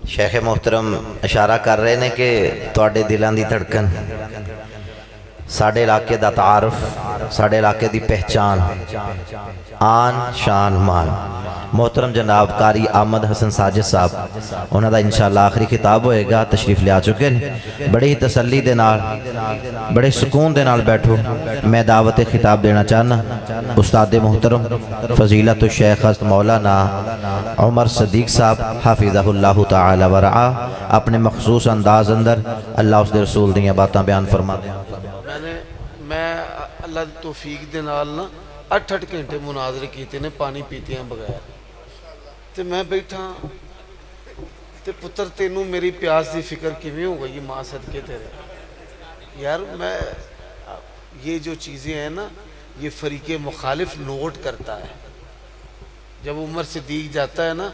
شیخ محترم اشارہ کر رہے ہیں کہ تواڈے دلاں دی دھڑکن ساڈے علاقے دا تعارف، ساڈے علاقے دی پہچان، آن شان مان محترم جناب قاری احمد حسن ساجد صاحب انہاں دا انشاءاللہ آخری خطاب ہوئے گا، تشریف لے آ چکے ہیں۔ بڑی ہی تسلی دے نال، بڑے سکون دے نال بیٹھو۔ میں دعوت خطاب دینا چاہنا استاد محترم فضیلت الشیخ حضرت مولانا عمر صدیق صاحب حافظہ اللہ تعالی ورعا اپنے مخصوص انداز اندر اللہ اس دے رسول دیاں باتاں بیان فرما دیں۔ میں اللہ دی توفیق دے نال نا 8 گھنٹے مناظرے کیتے نے پانی پیتے ہیں بغیر، تے میں بیٹھا تے پتر تینوں میری پیاس دی فکر کیویں ہو گئی ماں صدقے تیرے۔ یار میں یہ جو چیزیں ہیں نا یہ فریق مخالف نوٹ کرتا ہے۔ جب عمر صدیق جاتا ہے نا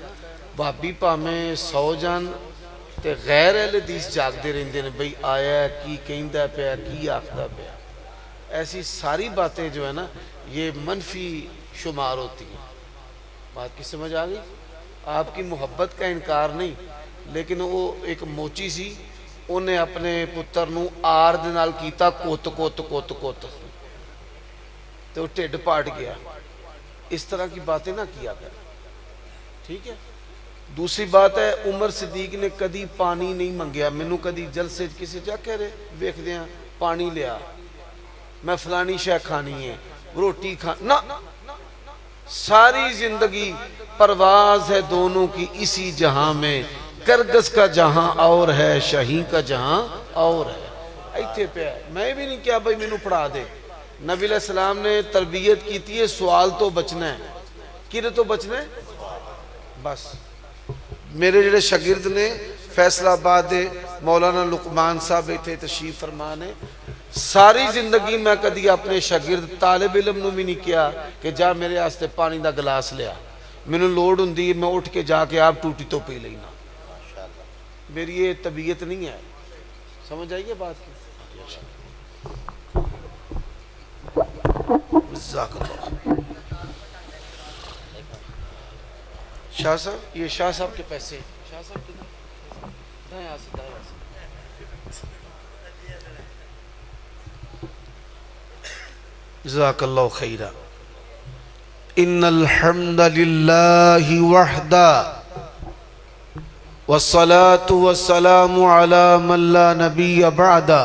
بھابی پامیں 100 جان تے غیر اہل حدیث جاگدے رہندے نے بھئی آیا کی کہندا پیا کی آکھدا پیا، ایسی ساری باتیں جو ہے نا یہ منفی شمار ہوتی ہیں۔ بات کی سمجھ آ گئی؟ آپ کی محبت کا انکار نہیں، لیکن وہ ایک موچی سی انہیں اپنے پتر نو آر دے نال کیتا کوت کوت کوت کوت تو ٹھڈ پاٹ گیا۔ اس طرح کی باتیں نہ کیا کر، ٹھیک ہے؟ دوسری بات ہے عمر صدیق نے کدی پانی نہیں منگیا، مینوں کدی جلسے کسی جا کہہ رہے ویکھ دیاں پانی لیا، میں فلانی شے کھانی ہے، روٹی نہ، ساری زندگی پرواز ہے دونوں کی اسی جہاں میں، کرگس کا جہاں اور ہے شاہین کا جہاں اور ہے۔ ایتھے پہ ہے، میں بھی نہیں کیا بھائی مینوں پڑھا دے۔ نبی علیہ السلام نے تربیت کی ہے سوال تو بچنا ہے، کدے تو بچنا ہے بس۔ میرے جڑے شاگرد نے فیصل آباد مولانا لقمان صاحب ایتھے تشریف فرما نے، ساری زندگی میں کدی اپنے شاگرد طالب علم نو بھی نہیں کیا کہ جا میرے واسطے پانی دا گلاس لیا، مینوں لوڑ ہوندی میں اٹھ کے جا کے آپ ٹوٹی تو پی لینا۔ میری یہ طبیعت نہیں ہے، سمجھ آئیے بات کی؟ جزاک اللہ۔ شاہ صاحب یہ شاہ صاحب کے پیسے، شاہ صاحب کتنے دائیں آسے دائیں آسے۔ جزاک اللہ خیرہ۔ ان الحمد للہ وحدہ والصلاة والسلام على من لا نبی بعدہ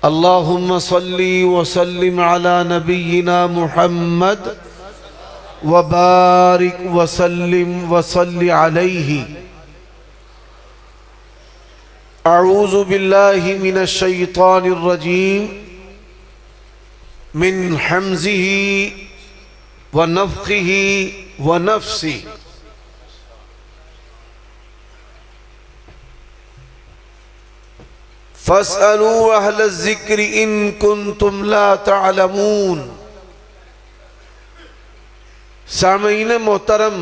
اللہم صلی وسلم على نبینا محمد وبارک وسلم وصلی علیہ۔ اعوذ باللہ من الشیطان الرجیم من حمزه ونفخه ونفسه۔ فاسألوا اہل الذکر ان کنتم لا تعلمون۔ سامعین محترم،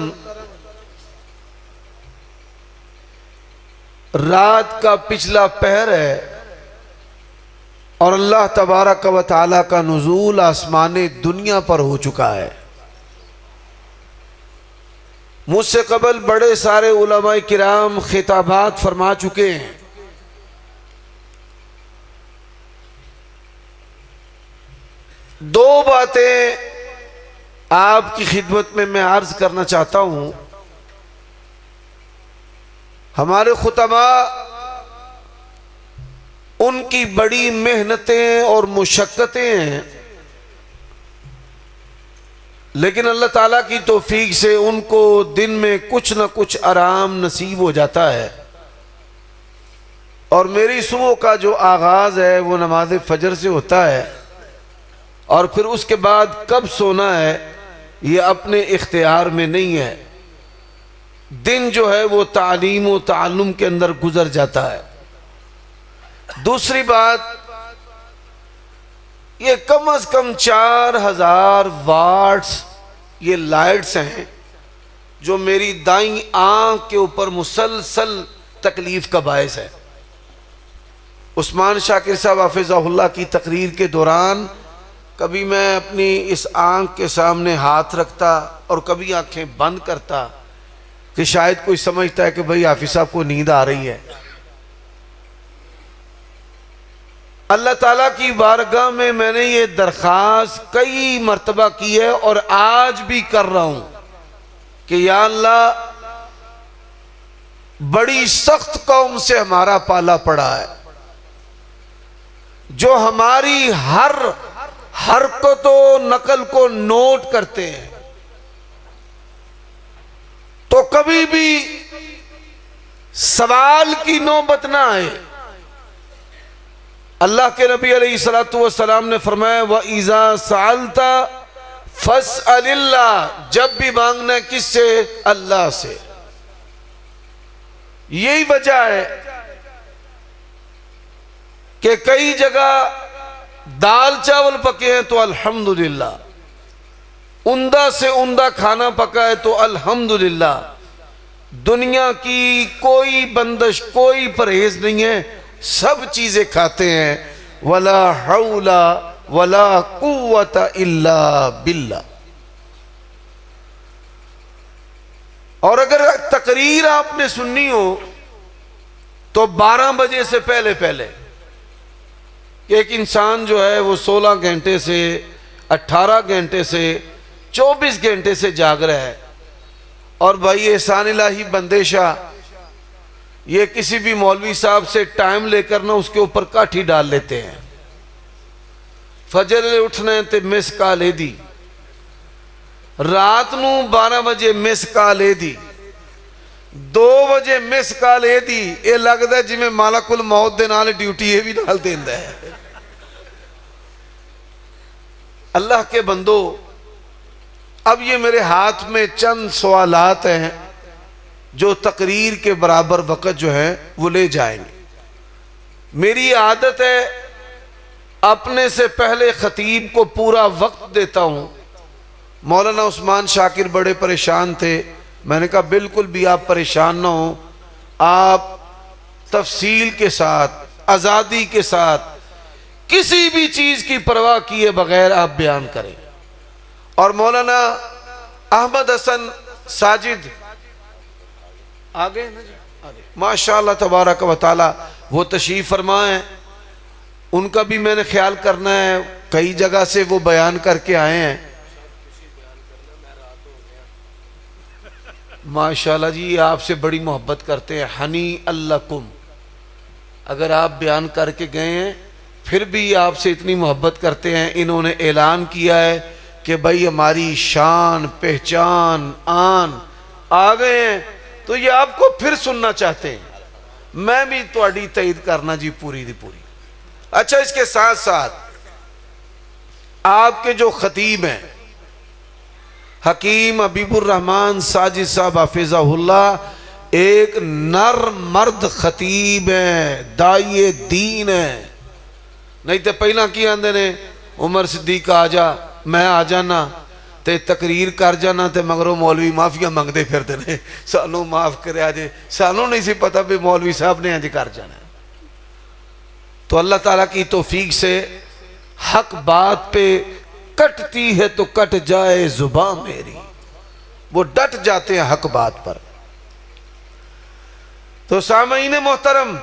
رات کا پچھلا پہر ہے اور اللہ تبارک و تعالی کا نزول آسمان دنیا پر ہو چکا ہے۔ مجھ سے قبل بڑے سارے علماء کرام خطابات فرما چکے ہیں۔ دو باتیں آپ کی خدمت میں عرض کرنا چاہتا ہوں۔ ہمارے خطباء ان کی بڑی محنتیں اور مشقتیں ہیں، لیکن اللہ تعالیٰ کی توفیق سے ان کو دن میں کچھ نہ کچھ آرام نصیب ہو جاتا ہے، اور میری صبح کا جو آغاز ہے وہ نماز فجر سے ہوتا ہے، اور پھر اس کے بعد کب سونا ہے یہ اپنے اختیار میں نہیں ہے۔ دن جو ہے وہ تعلیم و تعلم کے اندر گزر جاتا ہے۔ دوسری بات، یہ کم از کم 4000 واٹس یہ لائٹس ہیں جو میری دائیں آنکھ کے اوپر مسلسل تکلیف کا باعث ہے۔ عثمان شاکر صاحب حافظہ اللہ کی تقریر کے دوران کبھی میں اپنی اس آنکھ کے سامنے ہاتھ رکھتا اور کبھی آنکھیں بند کرتا کہ شاید کوئی سمجھتا ہے کہ بھئی حافظ صاحب کو نیند آ رہی ہے. اللہ تعالیٰ کی بارگاہ میں نے یہ درخواست کئی مرتبہ کی ہے اور آج بھی کر رہا ہوں کہ یا اللہ بڑی سخت قوم سے ہمارا پالا پڑا ہے، جو ہماری ہر حرکت و نقل کو نوٹ کرتے ہیں، تو کبھی بھی سوال کی نوبت نہ آئے. اللہ کے نبی علیہ السلام نے فرمایا وَإِذَا سَأَلْتَ فَاسْأَلِ اللَّهِ، جب بھی مانگنا ہے کس سے؟ اللہ سے. یہی وجہ ہے کہ کئی جگہ دال چاول پکے ہیں تو الحمدللہ، عمدہ سے عمدہ کھانا پکا ہے تو الحمدللہ. دنیا کی کوئی بندش، کوئی پرہیز نہیں ہے، سب چیزیں کھاتے ہیں. وَلَا حَوْلَ وَلَا قُوَّةَ إِلَّا بِاللَّهِ. اور اگر تقریر آپ نے سننی ہو تو 12 بجے سے پہلے کہ ایک انسان جو ہے وہ 16 گھنٹے سے 18 گھنٹے سے 24 گھنٹے سے جاگ رہا ہے. اور بھائی احسان الہی بندے شاہ یہ کسی بھی مولوی صاحب سے ٹائم لے کر نہ اس کے اوپر کاٹھی ڈال لیتے ہیں. فجر اٹھنے تے مس کال دی، رات نو 12 بجے مس کال دی، 2 بجے مس کال دی. یہ لگتا ہے جی میں مالک الموت دے نال ڈیوٹی یہ بھی نال دیندا ہے. اللہ کے بندو، اب یہ میرے ہاتھ میں چند سوالات ہیں جو تقریر کے برابر وقت جو ہے وہ لے جائیں گے. میری عادت ہے اپنے سے پہلے خطیب کو پورا وقت دیتا ہوں. مولانا عثمان شاکر بڑے پریشان تھے، میں نے کہا بالکل بھی آپ پریشان نہ ہوں، آپ تفصیل کے ساتھ، آزادی کے ساتھ، کسی بھی چیز کی پرواہ کیے بغیر آپ بیان کریں. اور مولانا احمد حسن ساجد آگے نا جی، ماشاءاللہ تبارک و تعالی وہ تشریف فرما ہے، ان کا بھی میں نے خیال کرنا ہے. کئی جگہ سے وہ بیان کر کے آئے ہیں ماشاءاللہ جی، آپ سے بڑی محبت کرتے ہیں. ہنی اللکم، اگر آپ بیان کر کے گئے ہیں پھر بھی آپ سے اتنی محبت کرتے ہیں. انہوں نے اعلان کیا ہے کہ بھائی ہماری شان پہچان آن آ گئے ہیں، تو یہ آپ کو پھر سننا چاہتے ہیں. میں بھی تواڈی تائید کرنا جی پوری دی پوری. اچھا، اس کے ساتھ ساتھ آپ کے جو خطیب ہیں حکیم حبیب الرحمن ساجد صاحب حافظہ اللہ، ایک نر مرد خطیب ہیں، داعی دین ہیں. نہیں تو پہلا کی آندے نے عمر صدیق آ جا، میں آ جانا تے تقریر کر جانا تے مگروں مولوی معافیاں منگتے پھرتے نے، سانوں معاف کرے آجے، سانوں نہیں سی پتا بھی مولوی صاحب نے آج کر جانا ہے. تو اللہ تعالیٰ کی توفیق سے حق بات پہ کٹتی ہے تو کٹ جائے زباں میری، وہ ڈٹ جاتے ہیں حق بات پر. تو سامعین محترم،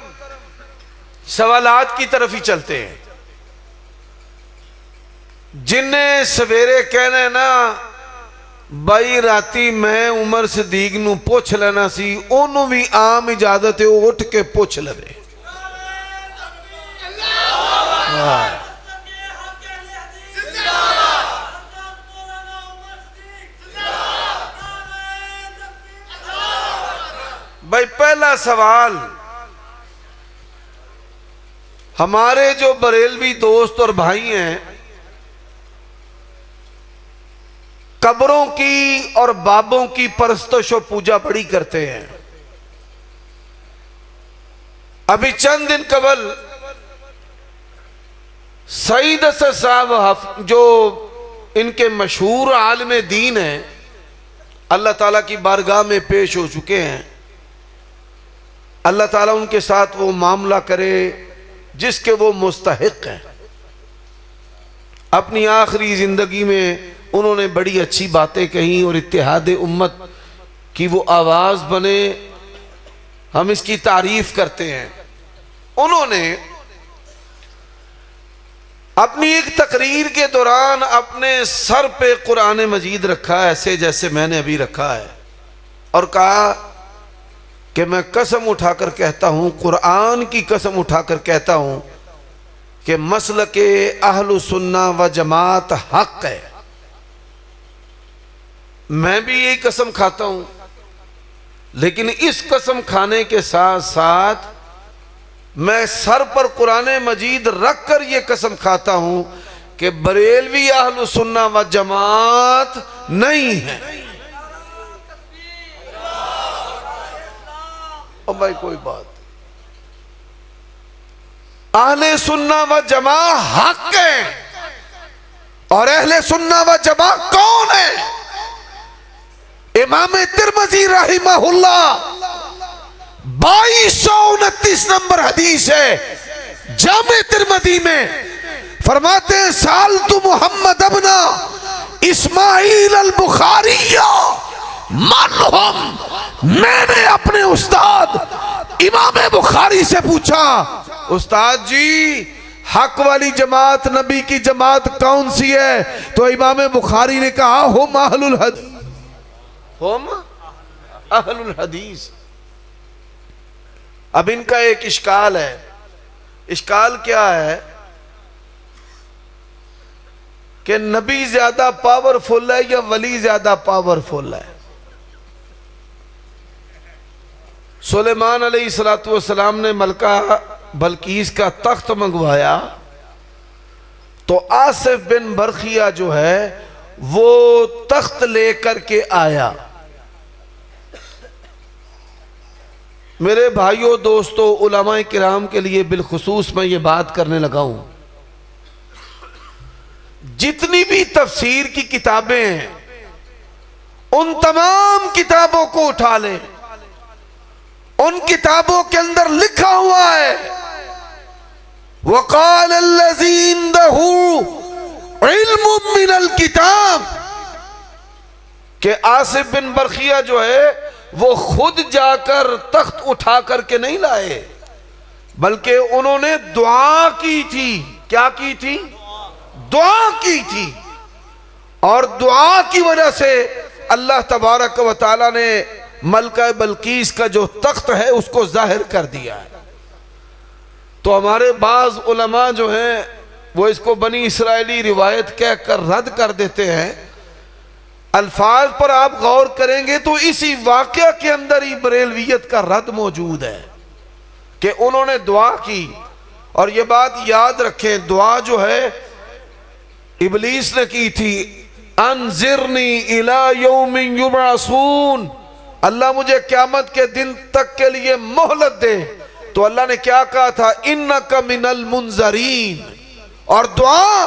سوالات کی طرف ہی چلتے ہیں. جن نے سویرے کہنا ہے نا بھائی راتی میں عمر صدیق نو پوچھ لینا سی، انہوں بھی عام اجازت ہے وہ اٹھ کے پوچھ لے. بھائی پہلا سوال، ہمارے جو بریلوی دوست اور بھائی ہیں قبروں کی اور بابوں کی پرستش و پوجا بڑی کرتے ہیں. ابھی چند دن قبل سعید اسد صاحب جو ان کے مشہور عالم دین ہیں، اللہ تعالیٰ کی بارگاہ میں پیش ہو چکے ہیں. اللہ تعالیٰ ان کے ساتھ وہ معاملہ کرے جس کے وہ مستحق ہیں. اپنی آخری زندگی میں انہوں نے بڑی اچھی باتیں کہیں اور اتحاد امت کہ وہ آواز بنے، ہم اس کی تعریف کرتے ہیں۔ انہوں نے اپنی ایک تقریر کے دوران اپنے سر پہ قرآن مجید رکھا ایسے جیسے میں نے ابھی رکھا ہے، اور کہا کہ میں قسم اٹھا کر کہتا ہوں، قرآن کی قسم اٹھا کر کہتا ہوں کہ مسلک اہل سنہ و جماعت حق ہے۔ میں بھی یہی قسم کھاتا ہوں، لیکن اس قسم کھانے کے ساتھ ساتھ میں سر پر قرآن مجید رکھ کر یہ قسم کھاتا ہوں کہ بریلوی اہل سنہ و جماعت نہیں ہے۔ اور بھائی کوئی بات، اہل سنہ و جماعت حق ہے، اور اہل سنہ و جماعت کون ہے؟ امام ترمذی رحمہ اللہ 2229 نمبر حدیث ہے جامع ترمذی میں، فرماتے ہیں سالت محمد ابن اسماعیل البخاری من ہم، میں نے اپنے استاد امام بخاری سے پوچھا، استاد جی حق والی جماعت نبی کی جماعت کون سی ہے؟ تو امام بخاری نے کہا ہم اہل الحدیث، ہم اہل الحدیث۔ اب ان کا ایک اشکال ہے، اشکال کیا ہے کہ نبی زیادہ پاورفل ہے یا ولی زیادہ پاورفل ہے؟ سلیمان علیہ السلام نے ملکہ بلقیس کا تخت منگوایا تو آصف بن برخیہ جو ہے وہ تخت لے کر کے آیا۔ میرے بھائیوں دوستو علماء کرام کے لیے بالخصوص میں یہ بات کرنے لگا ہوں، جتنی بھی تفسیر کی کتابیں ہیں ان تمام کتابوں کو اٹھا لیں، ان کتابوں کے اندر لکھا ہوا ہے وَقَالَ الَّذِي عِندَهُ عِلْمٌ مِّنَ الْكِتَابِ، کہ آصف بن برخیہ جو ہے وہ خود جا کر تخت اٹھا کر کے نہیں لائے، بلکہ انہوں نے دعا کی تھی۔ کیا کی تھی؟ دعا کی تھی، اور دعا کی وجہ سے اللہ تبارک و تعالی نے ملکہ بلقیس کا جو تخت ہے اس کو ظاہر کر دیا ہے۔ تو ہمارے بعض علماء جو ہیں وہ اس کو بنی اسرائیلی روایت کہہ کر رد کر دیتے ہیں۔ الفاظ پر آپ غور کریں گے تو اسی واقعہ کے اندر ہی بریلویت کا رد موجود ہے کہ انہوں نے دعا کی۔ اور یہ بات یاد رکھیں، دعا جو ہے ابلیس نے کی تھی، انذرنی الی یوم یبعثون، اللہ مجھے قیامت کے دن تک کے لیے مہلت دے۔ تو اللہ نے کیا کہا تھا؟ انک من المنذرین۔ اور دعا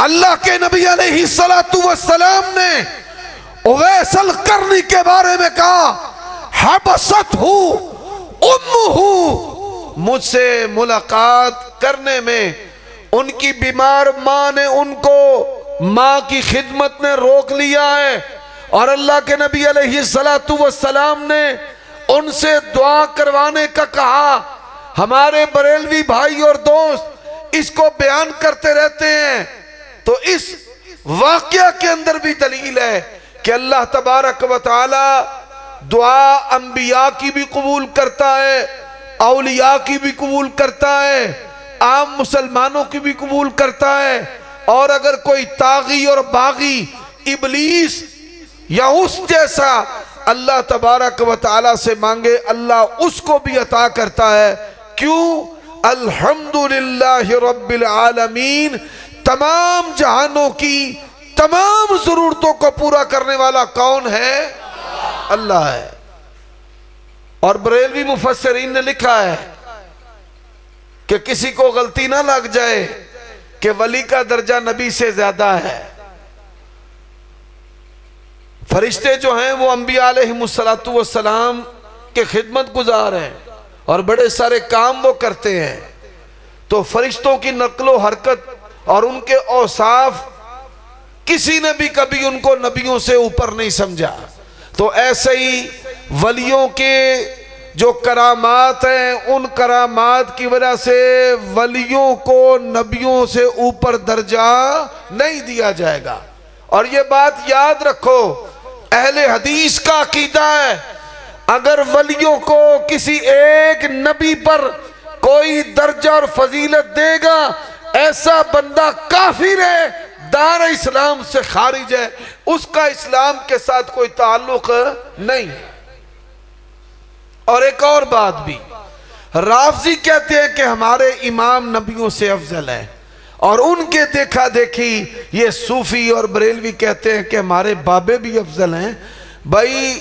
اللہ کے نبی علیہ السلام نے اویس القرنی کے بارے میں کہا حبست مجھ سے ملاقات کرنے میں ان کی بیمار ماں نے ان کو ماں کی خدمت نے روک لیا ہے، اور اللہ کے نبی علیہ السلام نے ان سے دعا کروانے کا کہا۔ ہمارے بریلوی بھائی اور دوست اس کو بیان کرتے رہتے ہیں، تو اس واقعہ کے اندر بھی دلیل ہے کہ اللہ تبارک و تعالی دعا انبیاء کی بھی قبول کرتا ہے، اولیاء کی بھی قبول کرتا ہے، عام مسلمانوں کی بھی قبول کرتا ہے، اور اگر کوئی طاغی اور باغی ابلیس یا اس جیسا اللہ تبارک و تعالی سے مانگے اللہ اس کو بھی عطا کرتا ہے۔ کیوں؟ الحمدللہ رب العالمین، تمام جہانوں کی تمام ضرورتوں کو پورا کرنے والا کون ہے؟ اللہ ہے۔ اور بریلوی مفسرین نے لکھا ہے کہ کسی کو غلطی نہ لگ جائے کہ ولی کا درجہ نبی سے زیادہ ہے۔ فرشتے جو ہیں وہ انبیاء علیہ السلام کے خدمت گزار ہیں اور بڑے سارے کام وہ کرتے ہیں، تو فرشتوں کی نقل و حرکت اور ان کے اوصاف کسی نے بھی کبھی ان کو نبیوں سے اوپر نہیں سمجھا۔ تو ایسے ہی ولیوں کے جو کرامات ہیں، ان کرامات کی وجہ سے ولیوں کو نبیوں سے اوپر درجہ نہیں دیا جائے گا۔ اور یہ بات یاد رکھو، اہل حدیث کا عقیدہ ہے اگر ولیوں کو کسی ایک نبی پر کوئی درجہ اور فضیلت دے گا، ایسا بندہ کافر ہے، دار اسلام سے خارج ہے، اس کا اسلام کے ساتھ کوئی تعلق نہیں ہے۔ اور ایک اور بات بھی، رافضی کہتے ہیں کہ ہمارے امام نبیوں سے افضل ہیں، اور ان کے دیکھا دیکھی یہ صوفی اور بریلوی کہتے ہیں کہ ہمارے بابے بھی افضل ہیں۔ بھائی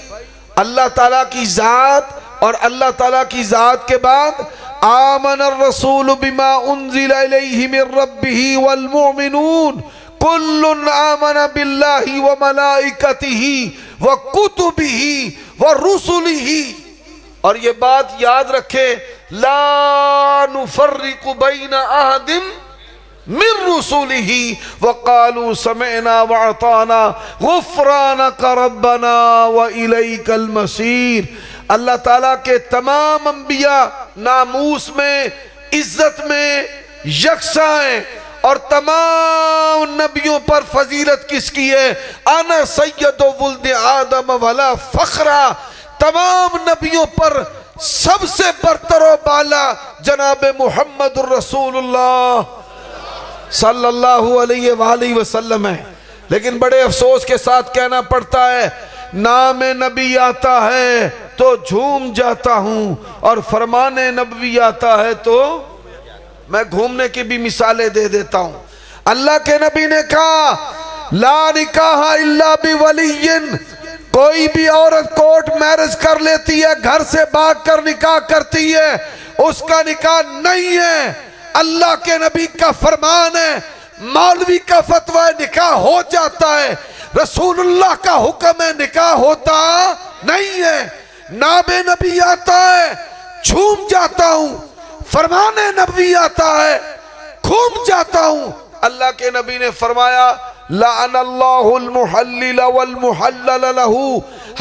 اللہ تعالیٰ کی ذات اور اللہ تعالیٰ کی ذات کے بعد آمن الرسول بما انزل الیہ من ربہ والمؤمنون کل آمن باللہ وملائکتہ وکتبہ ورسلہ، اور یہ بات یاد رکھے، لا نفرق بین احد من رسولہ وقالوا سمعنا واطعنا غفرانک ربنا والیک المصیر۔ اللہ تعالیٰ کے تمام انبیاء ناموس میں، عزت میں یکساں ہیں، اور تمام نبیوں پر فضیلت کس کی ہے؟ انا سید ولد آدم ولا فخرا، تمام نبیوں پر سب سے برتر و بالا جناب محمد الرسول اللہ صلی اللہ علیہ وآلہ وسلم ہے۔ لیکن بڑے افسوس کے ساتھ کہنا پڑتا ہے، نام نبی آتا ہے تو جھوم جاتا ہوں، اور فرمان نبوی آتا ہے تو میں گھومنے کی بھی مثالیں دے دیتا ہوں۔ اللہ کے نبی نے کہا لا نکاح الا بولی، کوئی بھی عورت کورٹ میرج کر لیتی ہے، گھر سے بھاگ کر نکاح کرتی ہے، اس کا نکاح نہیں ہے۔ اللہ کے نبی کا فرمان ہے، مولوی کا فتویٰ نکاح ہو جاتا ہے، رسول اللہ کا حکم ہے نکاح ہوتا نہیں ہے۔ نام نبی آتا ہے جھوم جاتا ہوں، فرمان نبی آتا ہے گھوم جاتا ہوں۔ اللہ کے نبی نے فرمایا لعن اللہ المحلل والمحلل لہ،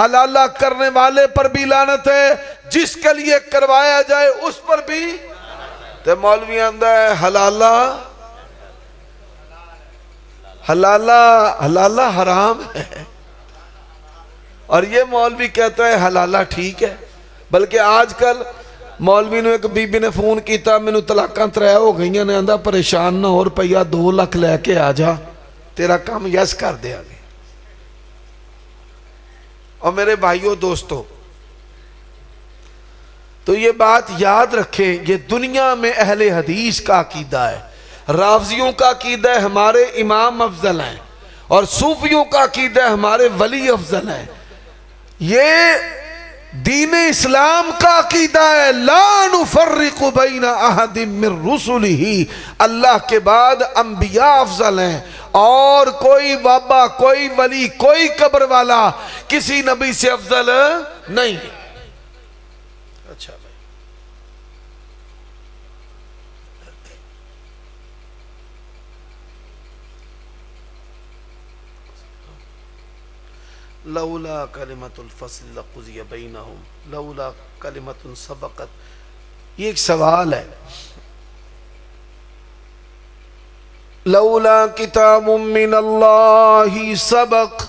حلالہ کرنے والے پر بھی لعنت ہے، جس کے لیے کروایا جائے اس پر بھی۔ تو مولوی آندہ ہے حلالہ حلالہ حرام ہے، اور یہ مولوی کہتا ہے حلالہ ٹھیک ہے۔ بلکہ آج کل مولوی نے ایک بی بی نے فون کیتا، میں نے طلاقاں 3 ہو گئیاں نے، آندہ پریشان نہ ہو، روپیہ 2 لاکھ لے کے آ جا، تیرا کام یس کر دیا گے۔ اور میرے بھائیوں دوستو، تو یہ بات یاد رکھیں، یہ دنیا میں اہل حدیث کا عقیدہ ہے، رافضیوں کا عقیدہ ہے ہمارے امام افضل ہیں، اور صوفیوں کا عقیدہ ہے ہمارے ولی افضل ہیں۔ یہ دین اسلام کا عقیدہ ہے لا نفرق بین احد من رسلہ، اللہ کے بعد انبیاء افضل ہیں، اور کوئی بابا، کوئی ولی، کوئی قبر والا کسی نبی سے افضل نہیں ہے۔ اچھا بھائی، لولا کلمۃ الفصل لقضی بینہم لولا کلمۃ سبقت، یہ ایک سوال ہے۔ لولا کتاب من اللہ سبق،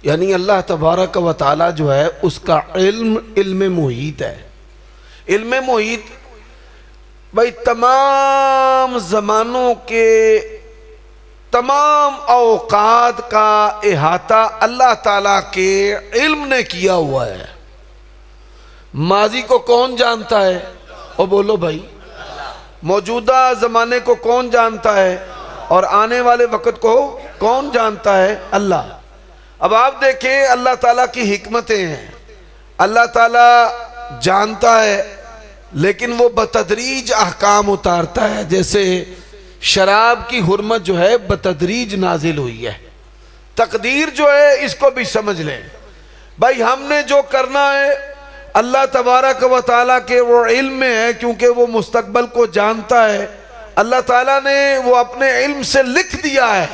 یعنی اللہ تبارک و تعالی جو ہے اس کا علم محیط ہے۔ علم محیط بھائی تمام زمانوں کے تمام اوقات کا احاطہ اللہ تعالیٰ کے علم نے کیا ہوا ہے۔ ماضی کو کون جانتا ہے؟ او بولو بھائی، موجودہ زمانے کو کون جانتا ہے؟ اور آنے والے وقت کو کون جانتا ہے؟ اللہ۔ اب آپ دیکھیں اللہ تعالیٰ کی حکمتیں ہیں، اللہ تعالیٰ جانتا ہے لیکن وہ بتدریج احکام اتارتا ہے، جیسے شراب کی حرمت جو ہے بتدریج نازل ہوئی ہے۔ تقدیر جو ہے اس کو بھی سمجھ لیں بھائی، ہم نے جو کرنا ہے اللہ تبارک و تعالیٰ کے وہ علم میں ہے، کیونکہ وہ مستقبل کو جانتا ہے۔ اللہ تعالیٰ نے وہ اپنے علم سے لکھ دیا ہے،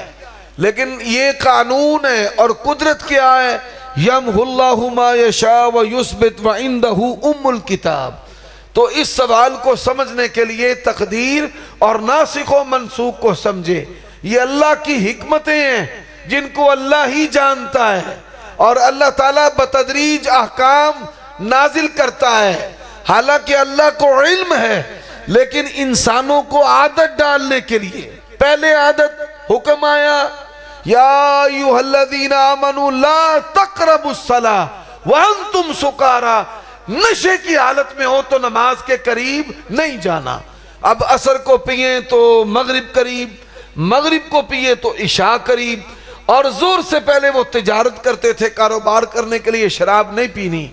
لیکن یہ قانون ہے اور قدرت کیا ہے یمحو اللہ ما یشاء ویثبت وعندہ ام الکتاب۔ تو اس سوال کو سمجھنے کے لیے تقدیر اور ناسخ و منسوخ کو سمجھے۔ یہ اللہ کی حکمتیں ہیں جن کو اللہ ہی جانتا ہے، اور اللہ تعالیٰ بتدریج احکام نازل کرتا ہے۔ حالانکہ اللہ کو علم ہے، لیکن انسانوں کو عادت ڈالنے کے لیے پہلے عادت حکم آیا یا ایھا الذین آمنوا لا تقربوا الصلاۃ وانتم سکارا، نشے کی حالت میں ہو تو نماز کے قریب نہیں جانا۔ اب عصر کو پیئیں تو مغرب قریب، مغرب کو پیئے تو عشاء قریب، اور زور سے پہلے وہ تجارت کرتے تھے، کاروبار کرنے کے لیے شراب نہیں پینی۔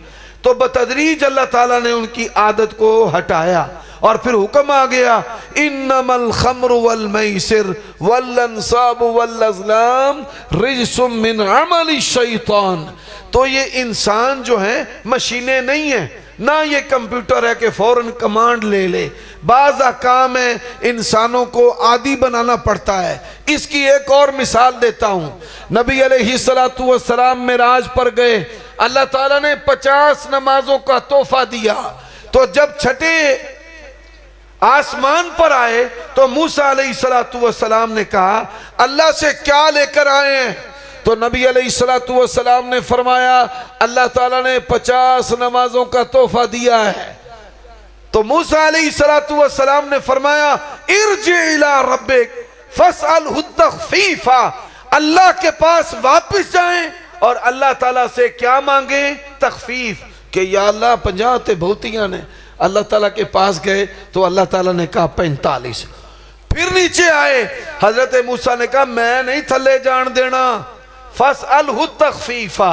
تو بتدریج اللہ تعالیٰ نے ان کی عادت کو ہٹایا، اور پھر حکم آ گیا انما الخمر والمیسر والانصاب والازلام رجس من عمل الشیطان۔ تو یہ انسان جو ہیں مشینیں نہیں ہیں، نہ یہ کمپیوٹر ہے کہ فوراً کمانڈ لے لے۔ بعض احکام ہیں انسانوں کو عادی بنانا پڑتا ہے۔ اس کی ایک اور مثال دیتا ہوں۔ نبی علیہ السلام معراج پر گئے، اللہ تعالیٰ نے 50 نمازوں کا تحفہ دیا۔ تو جب چھٹے آسمان پر آئے تو موسیٰ علیہ السلام نے کہا اللہ سے کیا لے کر آئے ہیں؟ تو نبی علیہ السلام نے فرمایا اللہ تعالیٰ نے 50 نمازوں کا تحفہ دیا ہے۔ تو موسیٰ علیہ السلام نے فرمایا ارجع الی ربک فاسألہ التخفیف، اللہ کے پاس واپس جائیں اور اللہ تعالیٰ سے کیا مانگیں؟ تخفیف، کہ یا اللہ 50 تے بہتیاں نے۔ اللہ تعالیٰ کے پاس گئے تو اللہ تعالیٰ نے کہا 45۔ پھر نیچے آئے، حضرت موسیٰ نے کہا میں نہیں تھلے جان دینا، فَاسْأَلْهُ التَّخْفِيفَ،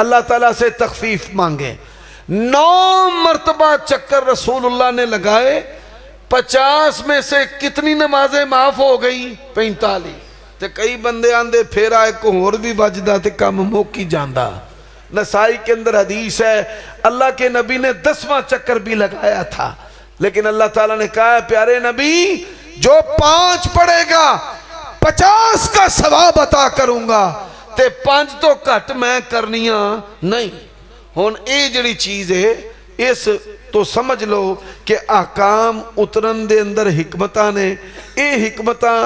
اللہ تعالیٰ سے تخفیف مانگیں۔ 9 مرتبہ چکر رسول اللہ نے لگائے، 50 میں سے کتنی نمازیں معاف ہو گئیں؟ 45۔ تے کئی بندے آندے پھر آئے کو اور بھی بجدا تے کم موکی جاندہ۔ نسائی کے اندر حدیث ہے اللہ کے نبی نے 10واں چکر بھی لگایا تھا، لیکن اللہ تعالیٰ نے کہا پیارے نبی جو 5 پڑھے گا 50 کا ثواب عطا کروں گا، تے 5 تو کٹ میں کرنیاں نہیں۔ ہون اے جڑی چیز ہے اس تو سمجھ لو کہ احکام اترن دے اندر حکمتاں نے، اے حکمتاں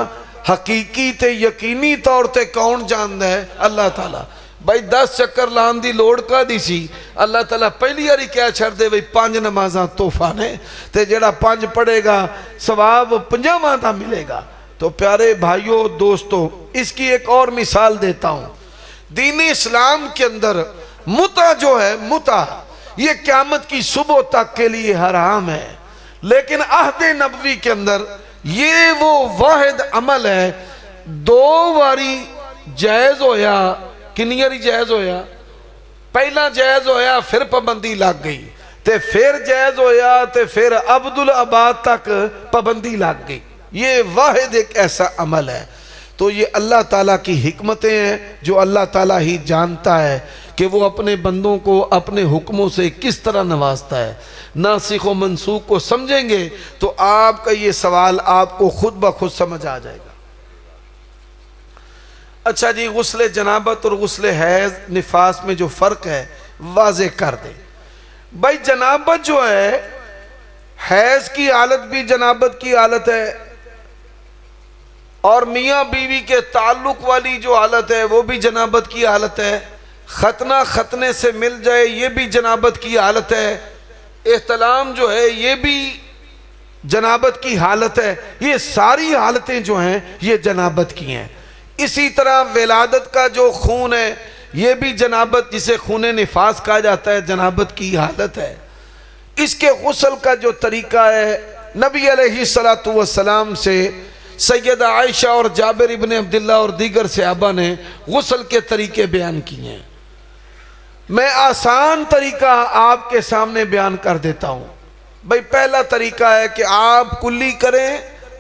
حقیقی تے یقینی طور تے کون جاندہ ہے؟ اللہ تعالیٰ۔ بھائی 10 چکر لان دی لوڑ کا دی سی، اللہ تعالیٰ پہلی ہاری کیا چھڑ دے بھائی 5 نمازاں تحفہ نے، تے جڑا 5 پڑھے گا ثواب 50 دا ملے گا۔ تو پیارے بھائیوں دوستو، اس کی ایک اور مثال دیتا ہوں۔ دین اسلام کے اندر متع جو ہے، متع یہ قیامت کی صبح تک کے لیے حرام ہے، لیکن عہد نبوی کے اندر یہ وہ واحد عمل ہے 2 واری جائز ہویا۔ کنی ہاری جائز ہویا؟ پہلا جائز ہویا پھر پابندی لگ گئی، تے پھر جائز ہویا تے پھر عبدالآباد تک پابندی لگ گئی۔ یہ واحد ایک ایسا عمل ہے۔ تو یہ اللہ تعالیٰ کی حکمتیں ہیں جو اللہ تعالیٰ ہی جانتا ہے کہ وہ اپنے بندوں کو اپنے حکموں سے کس طرح نوازتا ہے۔ ناسخ و منسوخ کو سمجھیں گے تو آپ کا یہ سوال آپ کو خود بخود سمجھ آ جائے گا۔ اچھا جی، غسل جنابت اور غسل حیض نفاس میں جو فرق ہے واضح کر دیں۔ بھائی جنابت جو ہے، حیض کی حالت بھی جنابت کی حالت ہے، اور میاں بیوی کے تعلق والی جو حالت ہے وہ بھی جنابت کی حالت ہے، ختنہ ختنے سے مل جائے یہ بھی جنابت کی حالت ہے، احتلام جو ہے یہ بھی جنابت کی حالت ہے۔ یہ ساری حالتیں جو ہیں یہ جنابت کی ہیں۔ اسی طرح ولادت کا جو خون ہے یہ بھی جنابت، جسے خون نفاس کہا جاتا ہے، جنابت کی حالت ہے۔ اس کے غسل کا جو طریقہ ہے، نبی علیہ السلام سے سیدہ عائشہ اور جابر ابن عبداللہ اور دیگر صحابہ نے غسل کے طریقے بیان کیے ہیں۔ میں آسان طریقہ آپ کے سامنے بیان کر دیتا ہوں۔ بھئی پہلا طریقہ ہے کہ آپ کلی کریں،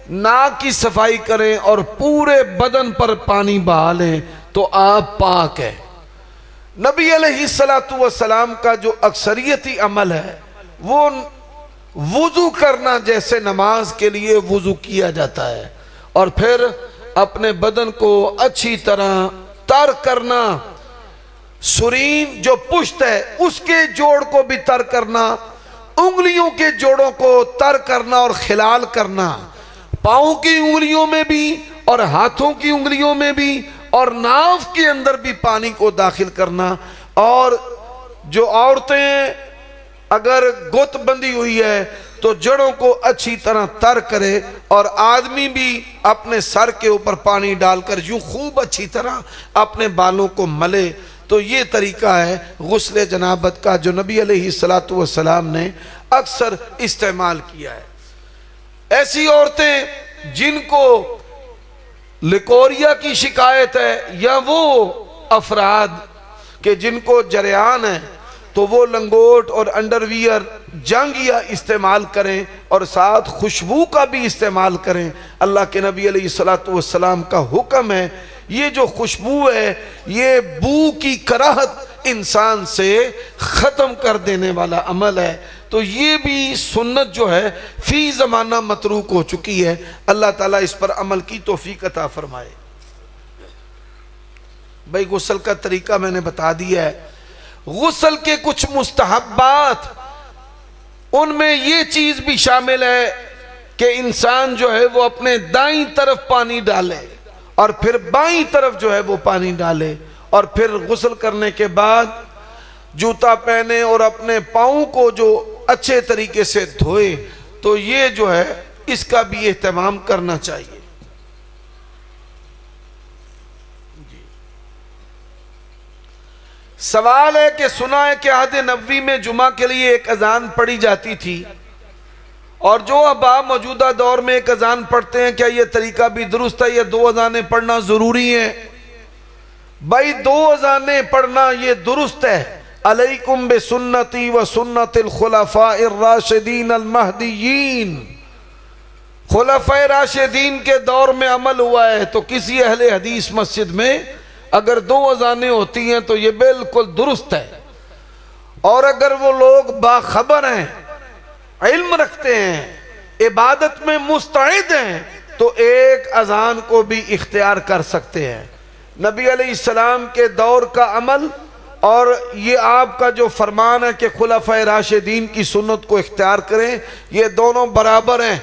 ناک کی صفائی کریں اور پورے بدن پر پانی بہا لیں تو آپ پاک ہیں۔ نبی علیہ السلام کا جو اکثریتی عمل ہے وہ وضو کرنا، جیسے نماز کے لیے وضو کیا جاتا ہے، اور پھر اپنے بدن کو اچھی طرح تر کرنا، سرین جو پشت ہے اس کے جوڑ کو بھی تر کرنا، انگلیوں کے جوڑوں کو تر کرنا اور خلال کرنا، پاؤں کی انگلیوں میں بھی اور ہاتھوں کی انگلیوں میں بھی اور ناف کے اندر بھی پانی کو داخل کرنا۔ اور جو عورتیں اگر گت بندی ہوئی ہے تو جڑوں کو اچھی طرح تر کرے، اور آدمی بھی اپنے سر کے اوپر پانی ڈال کر یوں خوب اچھی طرح اپنے بالوں کو ملے۔ تو یہ طریقہ ہے غسل جنابت کا جو نبی علیہ السلام نے اکثر استعمال کیا ہے۔ ایسی عورتیں جن کو لیکوریا کی شکایت ہے، یا وہ افراد کہ جن کو جریان ہے، تو وہ لنگوٹ اور انڈرویئر جنگیا استعمال کریں اور ساتھ خوشبو کا بھی استعمال کریں۔ اللہ کے نبی علیہ السلام کا حکم ہے، یہ جو خوشبو ہے یہ بو کی کراہت انسان سے ختم کر دینے والا عمل ہے۔ تو یہ بھی سنت جو ہے فی زمانہ متروک ہو چکی ہے۔ اللہ تعالیٰ اس پر عمل کی توفیق عطا فرمائے۔ بھائی غسل کا طریقہ میں نے بتا دیا ہے۔ غسل کے کچھ مستحبات، ان میں یہ چیز بھی شامل ہے کہ انسان جو ہے وہ اپنے دائیں طرف پانی ڈالے اور پھر بائیں طرف جو ہے وہ پانی ڈالے، اور پھر غسل کرنے کے بعد جوتا پہنے اور اپنے پاؤں کو جو اچھے طریقے سے دھوئے۔ تو یہ جو ہے اس کا بھی اہتمام کرنا چاہیے۔ سوال ہے کہ سنا ہے کہ عہد نبوی میں جمعہ کے لیے ایک اذان پڑھی جاتی تھی، اور جو احباب موجودہ دور میں ایک اذان پڑھتے ہیں، کیا یہ طریقہ بھی درست ہے یا دو اذانیں پڑھنا ضروری ہے؟ بھائی دو اذانیں پڑھنا یہ درست ہے۔ علیکم بسنتی و سنت الخلفاء الراشدین المہدیین۔ خلفاء راشدین کے دور میں عمل ہوا ہے، تو کسی اہل حدیث مسجد میں اگر دو اذانیں ہوتی ہیں تو یہ بالکل درست ہے۔ اور اگر وہ لوگ باخبر ہیں، علم رکھتے ہیں، عبادت میں مستعد ہیں، تو ایک اذان کو بھی اختیار کر سکتے ہیں۔ نبی علیہ السلام کے دور کا عمل اور یہ آپ کا جو فرمان ہے کہ خلفاء راشدین کی سنت کو اختیار کریں، یہ دونوں برابر ہیں۔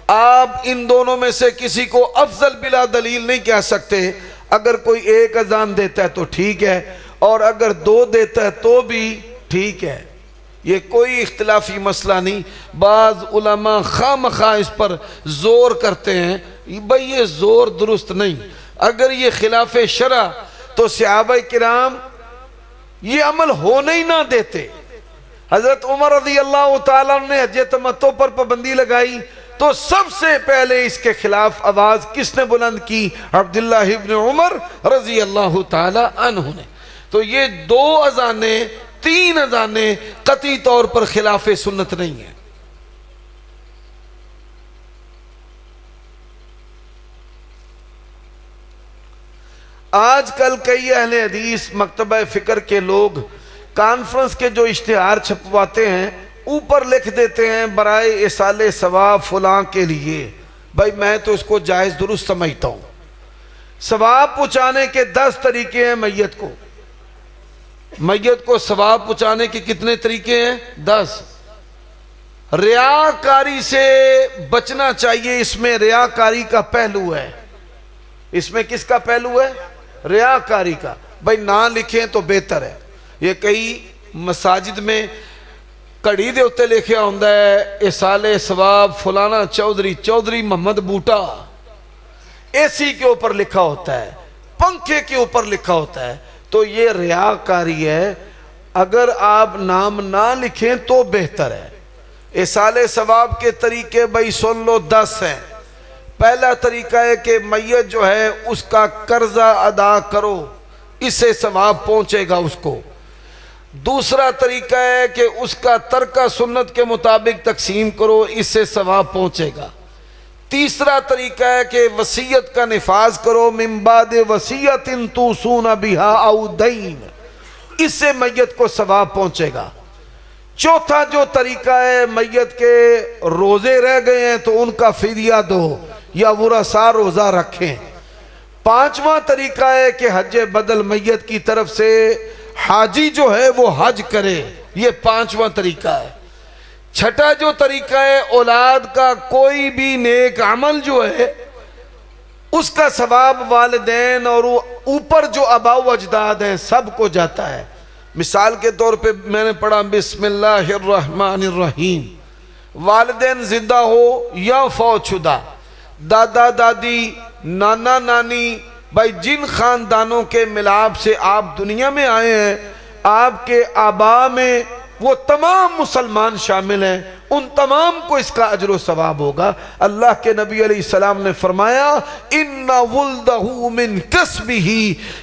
آپ ان دونوں میں سے کسی کو افضل بلا دلیل نہیں کہہ سکتے۔ اگر کوئی ایک اذان دیتا ہے تو ٹھیک ہے، اور اگر دو دیتا ہے تو بھی ٹھیک ہے، یہ کوئی اختلافی مسئلہ نہیں۔ بعض علماء خواہ اس پر زور کرتے ہیں، بھئی یہ زور درست نہیں۔ اگر یہ خلاف شرع تو صحابہ کرام یہ عمل ہونے ہی نہ دیتے۔ حضرت عمر رضی اللہ تعالیٰ نے حج تمتع پر پابندی لگائی تو سب سے پہلے اس کے خلاف آواز کس نے بلند کی؟ عبداللہ ابن عمر رضی اللہ تعالیٰ عنہ نے۔ تو یہ دو اذانیں، تین اذانیں قطعی طور پر خلاف سنت نہیں ہیں۔ آج کل کئی اہل حدیث مکتبہ فکر کے لوگ کانفرنس کے جو اشتہار چھپواتے ہیں اوپر لکھ دیتے ہیں برائے ایصال ثواب فلاں کے لیے۔ بھائی میں تو اس کو جائز درست سمجھتا ہوں۔ ثواب پہنچانے کے 10 طریقے ہیں میت کو ثواب پہنچانے کے کتنے طریقے ہیں؟ 10۔ ریاکاری سے بچنا چاہیے، اس میں ریاکاری کا پہلو ہے۔ اس میں کس کا پہلو ہے؟ ریاکاری کا۔ بھائی نہ لکھیں تو بہتر ہے۔ یہ کئی مساجد میں کڑی دے ہوتے لکھیا ہوندہ ہے ایصال ثواب فلانا چودھری محمد بوٹا، اسی کے اوپر لکھا ہوتا ہے، پنکھے کے اوپر لکھا ہوتا ہے۔ تو یہ ریاکاری ہے۔ اگر آپ نام نہ لکھیں تو بہتر ہے۔ ایصال ثواب کے طریقے بھائی سن لو 10 ہیں۔ پہلا طریقہ ہے کہ میت جو ہے اس کا قرضہ ادا کرو، اس سے ثواب پہنچے گا اس کو۔ دوسرا طریقہ ہے کہ اس کا ترکہ سنت کے مطابق تقسیم کرو، اس سے ثواب پہنچے گا۔ تیسرا طریقہ ہے کہ وصیت کا نفاذ کرو، من بعد وصیت توصون بہا او دین، اس سے میت کو ثواب پہنچے گا۔ چوتھا جو طریقہ ہے، میت کے روزے رہ گئے ہیں تو ان کا فدیہ دو یا ورثاء روزہ رکھیں۔ پانچواں طریقہ ہے کہ حج بدل، میت کی طرف سے حاجی جو ہے وہ حج کرے، یہ 5واں طریقہ ہے۔ چھٹا جو طریقہ ہے، اولاد کا کوئی بھی نیک عمل جو ہے اس کا ثواب والدین اور اوپر جو آباء و اجداد ہیں سب کو جاتا ہے۔ مثال کے طور پہ میں نے پڑھا بسم اللہ الرحمن الرحیم، والدین زندہ ہو یا فوت شدہ، دادا دادی، نانا نانی، بھائی جن خاندانوں کے ملاب سے آپ دنیا میں آئے ہیں، آپ کے آباء میں وہ تمام مسلمان شامل ہیں، ان تمام کو اس کا اجر و ثواب ہوگا۔ اللہ کے نبی علیہ السلام نے فرمایا ان ولدہ من کسبہ،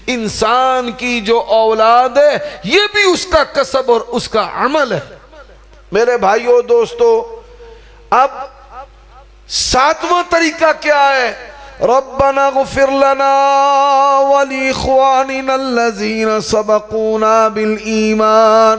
انسان کی جو اولاد ہے یہ بھی اس کا کسب اور اس کا عمل ہے۔ میرے بھائیو دوستو، اب 7واں طریقہ کیا ہے؟ ربنا اغفر لنا ولاخواننا الذین سبقونا بالایمان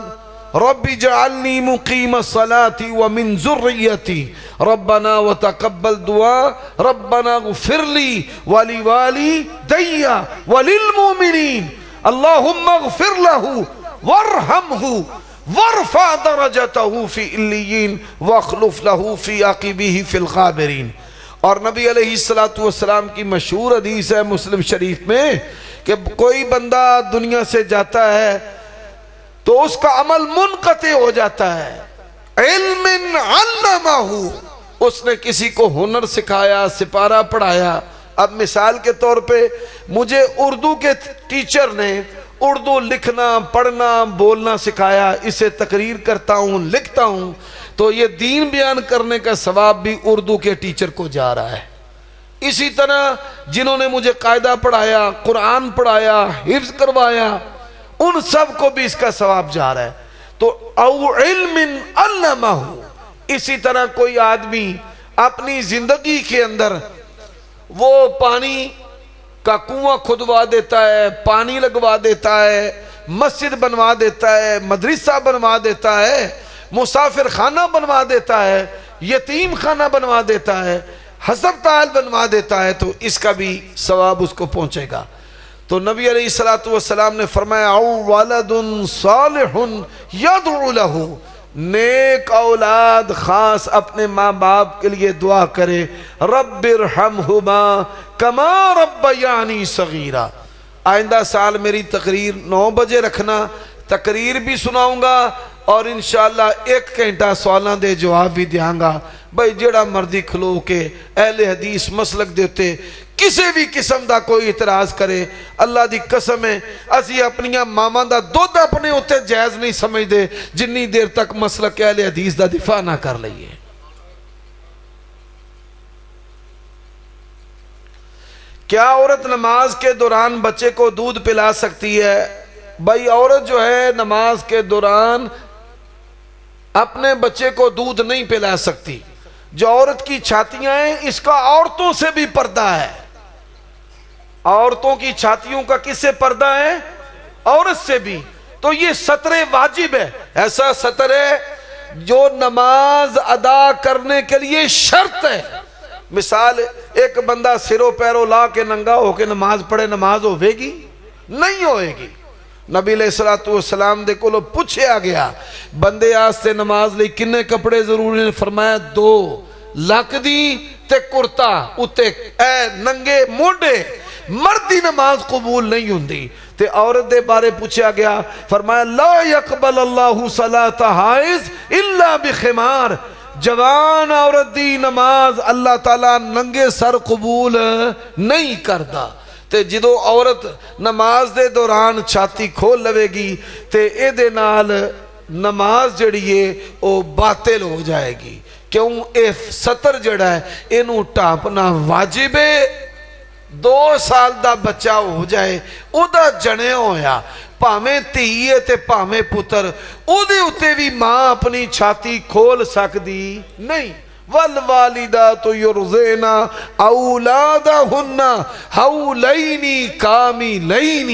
رب اجعلنی مقیم الصلاة ومن ذریتی ربنا وتقبل دعا ربنا اغفر لی ولوالدی وللمؤمنین اللہم اغفر لہ وارحمہ وارفع درجته فی علیین واخلف لہ فی عقبہ فی الغابرین۔ اور نبی علیہ السلام کی مشہور حدیث ہے مسلم شریف میں کہ کوئی بندہ دنیا سے جاتا ہے تو اس کا عمل منقطع ہو جاتا ہے۔ علم علمہ، اس نے کسی کو ہنر سکھایا، سپارہ پڑھایا۔ اب مثال کے طور پہ مجھے اردو کے ٹیچر نے اردو لکھنا پڑھنا بولنا سکھایا، اسے تقریر کرتا ہوں لکھتا ہوں، تو یہ دین بیان کرنے کا ثواب بھی اردو کے ٹیچر کو جا رہا ہے۔ اسی طرح جنہوں نے مجھے قاعدہ پڑھایا، قرآن پڑھایا، حفظ کروایا، ان سب کو بھی اس کا ثواب جا رہا ہے۔ تو او علم علمہ، اسی طرح کوئی آدمی اپنی زندگی کے اندر وہ پانی کا کنواں کھدوا دیتا ہے، پانی لگوا دیتا ہے، مسجد بنوا دیتا ہے، مدرسہ بنوا دیتا ہے، مسافر خانہ بنوا دیتا ہے، یتیم خانہ بنوا دیتا ہے، ہسپتال بنوا دیتا ہے، تو اس کا بھی ثواب اس کو پہنچے گا۔ تو نبی علیہ السلام نے فرمایا او ولد صالح یدعو لہ، نیک اولاد خاص اپنے ماں باپ کے لیے دعا کرے، رب ارحمہما کما ربیانی صغیرا۔ آئندہ سال میری تقریر 9 بجے رکھنا، تقریر بھی سناؤں گا اور انشاءاللہ 1 گھنٹہ سوالاں دے جواب بھی دیاں گا۔ بھائی جڑا مردی کھلو کے اہل حدیث مسلک دیتے، کسی بھی قسم دا کوئی اعتراض کرے، اللہ دی قسم ہے اسی اپنیاں ماما دا دودھ اپنے ہوتے جائز نہیں سمجھ دے جنی دیر تک مسلک اہل حدیث دا دفاع نہ کر لئیے۔ کیا عورت نماز کے دوران بچے کو دودھ پلا سکتی ہے؟ بھائی عورت جو ہے نماز کے دوران اپنے بچے کو دودھ نہیں پلا سکتی۔ جو عورت کی چھاتیاں ہیں اس کا عورتوں سے بھی پردہ ہے، عورتوں کی چھاتیوں کا کس سے پردہ ہے؟ عورت سے بھی۔ تو یہ ستر واجب ہے، ایسا ستر ہے جو نماز ادا کرنے کے لیے شرط ہے۔ مثال ایک بندہ سرو پیرو لا کے ننگا ہو کے نماز پڑھے، نماز ہوئے گی؟ نہیں ہوئے گی۔ نبی علیہ السلام دے کو لو پوچھے آ گیا بندے آستے نماز لئی کنے کپڑے ضروری نے؟ فرمایا 2 لک دی تے کرتا اتے اے ننگے موڈے، مردی نماز قبول نہیں ہوندی۔ تے عورت دے بارے پوچھا گیا، فرمایا لا یقبل اللہ صلاۃ حائض الا بخمار، جوان عورت دی نماز اللہ تعالیٰ ننگے سر قبول نہیں کردا۔ تے جدو عورت نماز دے دوران چھاتی کھول لوے گی تے اے دے نال نماز جڑیے او باطل ہو جائے گی، کیوں اے ستر جڑا ہے انہوں ٹاپنا واجب ہے۔ 2 سال دا بچہ ہو جائے او دا جنے ہویا، پامیں تیئے تے پامیں پتر، او دے اتے بھی ماں اپنی چھاتی کھول سکدی نہیں۔ والوالدات یرضعن اولادہن حولین کاملین،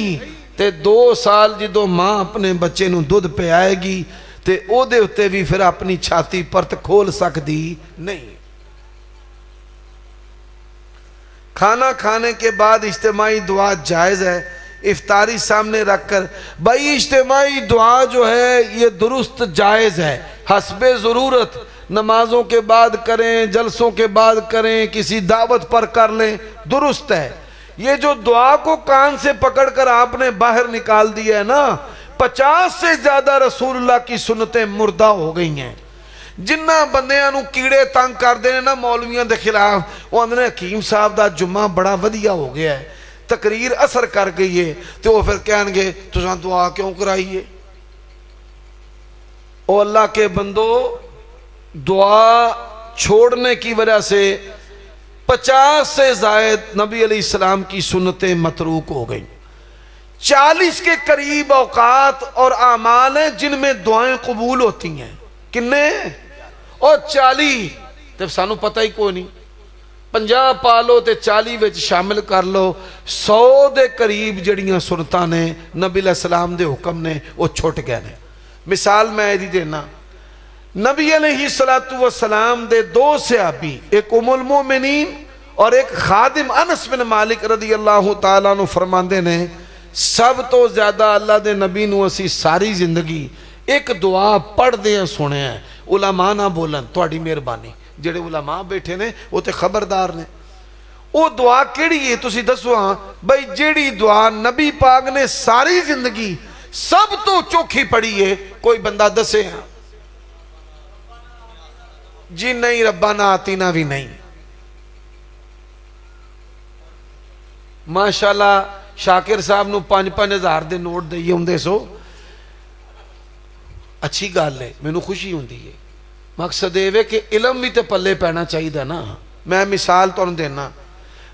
تے 2 سال جدو ماں اپنے بچے نو دودھ پہ آئے گی تے او دے اتے بھی پھر اپنی چھاتی پرت کھول سکدی نہیں۔ کھانا کھانے کے بعد اجتماعی دعا جائز ہے، افطاری سامنے رکھ کر بھائی اجتماعی دعا جو ہے یہ درست جائز ہے، حسب ضرورت نمازوں کے بعد کریں، جلسوں کے بعد کریں، کسی دعوت پر کر لیں، درست ہے۔ یہ جو دعا کو کان سے پکڑ کر آپ نے باہر نکال دیا ہے نا، 50 سے زیادہ رسول اللہ کی سنتیں مردہ ہو گئی ہیں۔ جنہ بندیاں نو کیڑے تنگ کر دینے نا مولویاں دے خلاف، وہ اندھنے حکیم صاحب دا جمعہ بڑا ودیا ہو گیا ہے، تقریر اثر کر گئی ہے، تو وہ پھر کہیں گے تساں دعا کیوں کرائیے؟ او اللہ کے بندو، دعا چھوڑنے کی وجہ سے 50 سے زائد نبی علیہ السلام کی سنتیں متروک ہو گئیں۔ 40 کے قریب اوقات اور اعمال ہیں جن میں دعائیں قبول ہوتی ہیں۔ کنے؟ اور 40 تب سانو پتہ ہی کوئی نہیں، 50 پالو تے 40 وچ شامل کر لو، 100 دے قریب جڑیاں سنتاں نے نبی علیہ السلام دے حکم نے وہ چھوٹ گئے نے۔ مثال میں ایدی دینا، نبی علیہ السلام دے 2 صحابی، ایک ام المومنین اور ایک خادم انس بن مالک رضی اللہ تعالیٰ عنہ فرماندے نے سب تو زیادہ اللہ دے نبی نو اسی ساری زندگی ایک دعا پڑھ دے سنے ہیں، علماء نہ بولن، تواڈی مہربانی، جڑے علماء بیٹھے نے وہ تے خبردار نے۔ وہ دعا کیڑی ہے تسی دسو ہاں بھئی، جیڑی دعا نبی پاک نے ساری زندگی سب تو چوکھی پڑھی ہے، کوئی بندہ دسے ہاں؟ جی نہیں، ربنا آتینا بھی نہیں۔ ماشاءاللہ شاکر صاحب نو 5-5 ہزار دے نوٹ دئیے ہوں دے سو، اچھی گال ہے، میں نو خوشی ہوں دی ہے۔ مقصد ہے کہ علم بھی تے پلے پینا چاہیے دا نا۔ میں مثال تو انہوں دینا،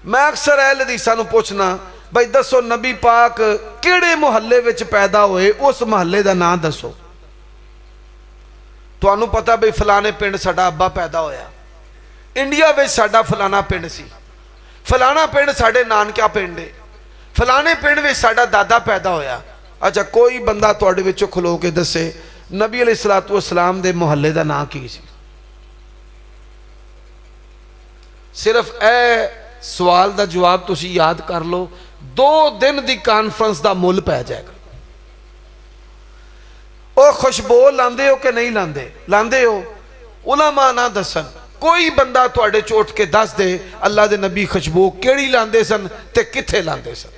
میں اکثر اہل حدیثاں نو پوچھنا بھائی دسو نبی پاک کیڑے محلے وچ پیدا ہوئے، اس محلے دا نام دسو۔ تو انہوں پتا بھئی فلانے پنڈ ساڈا ابا پیدا ہویا، انڈیا وچ ساڈا فلانا پنڈ سی، فلانا پنڈ ساڈے نانکیا پنڈ ہے، فلانے پنڈ وچ ساڈا دادا پیدا ہویا۔ اچھا کوئی بندہ تواڈے وچوں کھلو کے دسے نبی علیہ السلام دے محلے دا نام کی سی؟ صرف اے سوال دا جواب تسی یاد کر لو، 2 دن دی کانفرنس دا مول پہ جائے گا۔ او خوشبو لاندے ہو کہ نہیں لاندے؟ لاندے ہو؟ علماء نہ دسن، کوئی بندہ تواڈے چوٹ کے دس دے اللہ دے نبی خوشبو کیڑی لاندے سن تے کتھے لاندے سن؟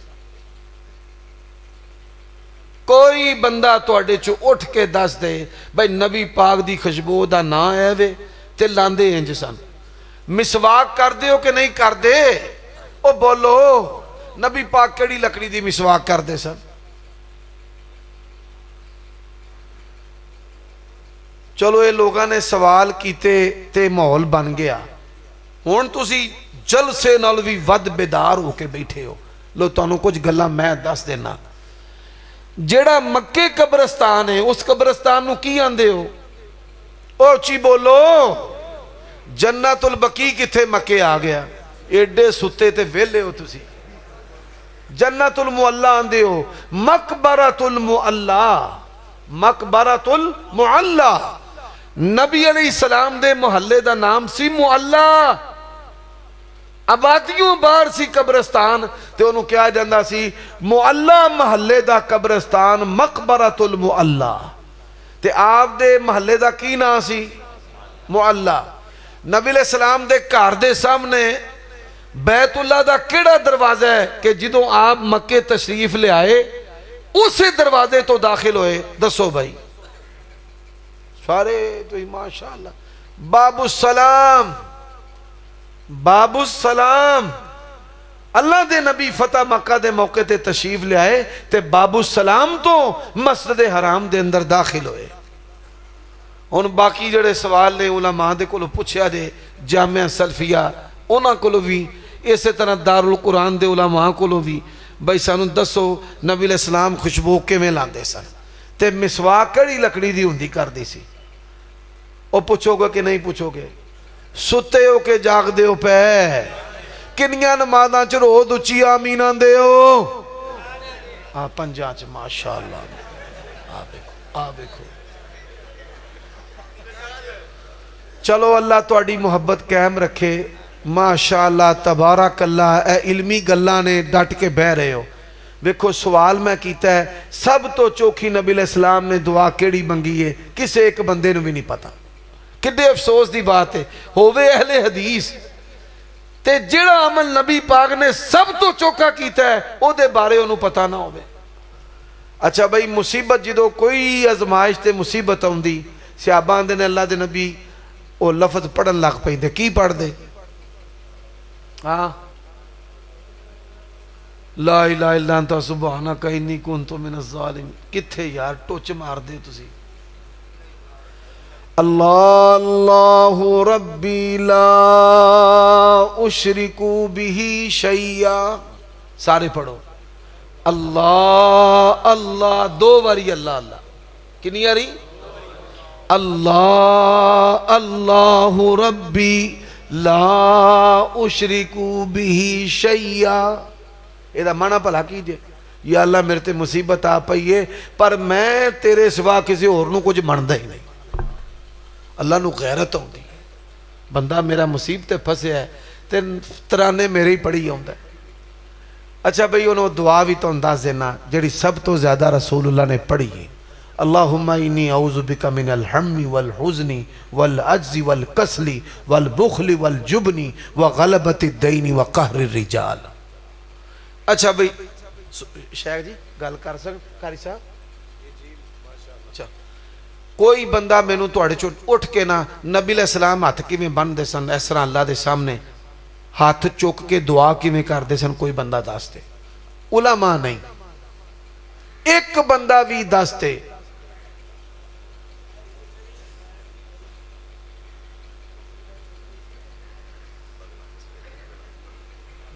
کوئی بندہ تواڈے چو اٹھ کے دس دے بھئی نبی پاک دی خوشبو دا نا ہے وے تے لاندے انج سن۔ مسواک کر دے ہو کہ نہیں کر دے؟ او بولو نبی پاک کیڑی لکڑی دی مسواک کر دے سن؟ چلو یہ لوگاں نے سوال کیتے تے ماحول بن گیا، ہون تسی جلسے نال بھی ود بیدار ہو کے بیٹھے ہو۔ لو تانوں کچھ گلاں میں دس دینا۔ جیڑا مکے قبرستان ہے اس قبرستان نو کی آندے ہو؟ او چی بولو، جنت البقیع کتھے مکے آ گیا؟ ایڈے ستے تے ویلے ہو تسی۔ جنت المعلی آندے ہو، مقبرۃ المعلی، مقبرۃ المعلی، نبی علیہ السلام دے محلے دا نام سی معلی، آبادیوں باہر سی قبرستان تے انہوں کیا جاندہ سی معلی محلے دا قبرستان، مقبرۃ المعلی۔ تے آپ دے محلے دا کی نا سی؟ معلی۔ نبی علیہ السلام دے گھر دے سامنے بیت اللہ دا کیڑا دروازہ ہے کہ جدوں آپ مکے تشریف لے آئے اسے دروازے تو داخل ہوئے؟ دسو بھائی سارے تو ہی ماشاءاللہ۔ باب السلام، باب السلام، اللہ دے نبی فتح مکہ دے موقع تے تشریف لے آئے تے باب السلام تو مسجد حرام دے اندر داخل ہوئے۔ ان باقی جڑے سوال نے علماء دے کولو پوچھیا دے، جامعہ سلفیہ انہاں کولو بھی، اسی طرح دارالقرآن دے علماء کولو بھی، بھائی سانو دسو نبی علیہ السلام خوشبو کے میں لاندے سن تے مسواک کڑی لکڑی دی ہوندی کر دی سی؟ او پوچھو گے کہ نہیں پوچھو گے؟ ستے ہو کے جاگ دے ہو پہ؟ کنیاں نمازاں چ روز اچھی آمین آندے ہو؟ پنجاں چ ماشاءاللہ۔ آ دیکھو چلو اللہ تواڈی محبت قائم رکھے، ماشاءاللہ تبارک اللہ، اے علمی گلاں نے ڈٹ کے بہ رہے ہو۔ ویکھو سوال میں کیتا ہے سب تو چوکھی نبی علیہ السلام نے دعا کیڑی منگی ہے کسے ایک بندے نو بھی نہیں پتا کڈے افسوس دی بات ہے ہووے اہل حدیث تے جڑا عمل نبی پاک نے سب تو چوکھا کیتا ہے او دے بارے انہوں پتا نہ ہوئے اچھا بھائی مصیبت جدو کوئی ازمائش تے مصیبت ہوندی صحابہ آندے نے اللہ دے نبی او لفظ پڑھن لگ پئی دے کی پڑھ دے ہاں لا الہ الا انت سبحانک انی کنت من الظالمین کتھے یار ٹوچ مار دے تسی اللہ اللہ ربی لا اشرکو بہی شیئا سارے پڑھو اللہ اللہ دو باری اللہ اللہ کنی آ رہی اللہ اللہ ربی لا اشرکو بہی شیئا یہ دا معنی پلا کیجئے یا اللہ میرے تے مصیبت آ پئیے پر میں تیرے سوا کسی اور نو کچھ مندہ ہی نہیں اللہ نو غیرت ہوندی بندہ میرا مصیبت پھسے ہے تے ترانے میرے ہی پڑھی ہوندہ ہے اچھا بھئی انہوں دعا بھی تو انداز دینا جڑی سب تو زیادہ رسول اللہ نے پڑھی ہے اللہم انی اعوذ بک من الحم والحزن والعجز والکسل والبخل والجبن وغلبت الدین وقہر الرجال اچھا بھئی شیخ جی گل کر سکتے کاری صاحب اچھا کوئی بندہ میں نو توڑے چھوٹ اٹھ کے نا نبی علیہ السلام ہاتھ کی میں بند دے سن اس طرح اللہ دے سامنے ہاتھ چوک کے دعا کی میں کر دے سن کوئی بندہ داستے علماء نہیں ایک بندہ بھی داستے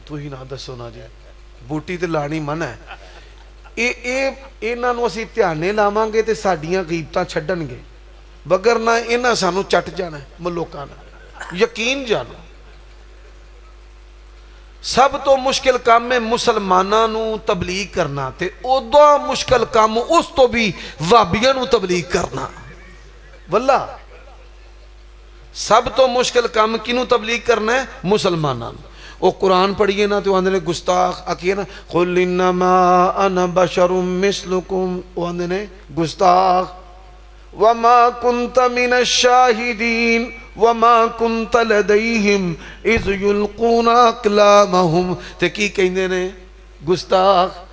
تو ہی نہ دسو نا جی بوٹی تے لانی من ہے انہاں نو اسی دھیانے لاواں گے تے ساڈیاں غیبتاں چھڈن گے بگر نہ انہاں سانو چٹ جانا ہے ملوکاں نہ یقین جانو سب تو مشکل کام ہے مسلماناں نو تبلیغ کرنا تے اودا مشکل کام اس تو بھی وہابیاں نو تبلیغ کرنا واللہ سب تو مشکل کام کینو تبلیغ کرنا ہے مسلماناں نو وہ قرآن پڑھئے نا تو آندھے نے گستاخ آکیے نا قُلْ إِنَّمَا أَنَا بَشَرٌ مِثْلُكُمْ وہ آندھے نے گستاخ وَمَا كُنْتَ مِنَ الشَّاهِدِينَ وَمَا كُنْتَ لَدَيْهِمْ إِذْ يُلْقُونَ أَقْلَامَهُمْ تے کی کہندے نے گستاخ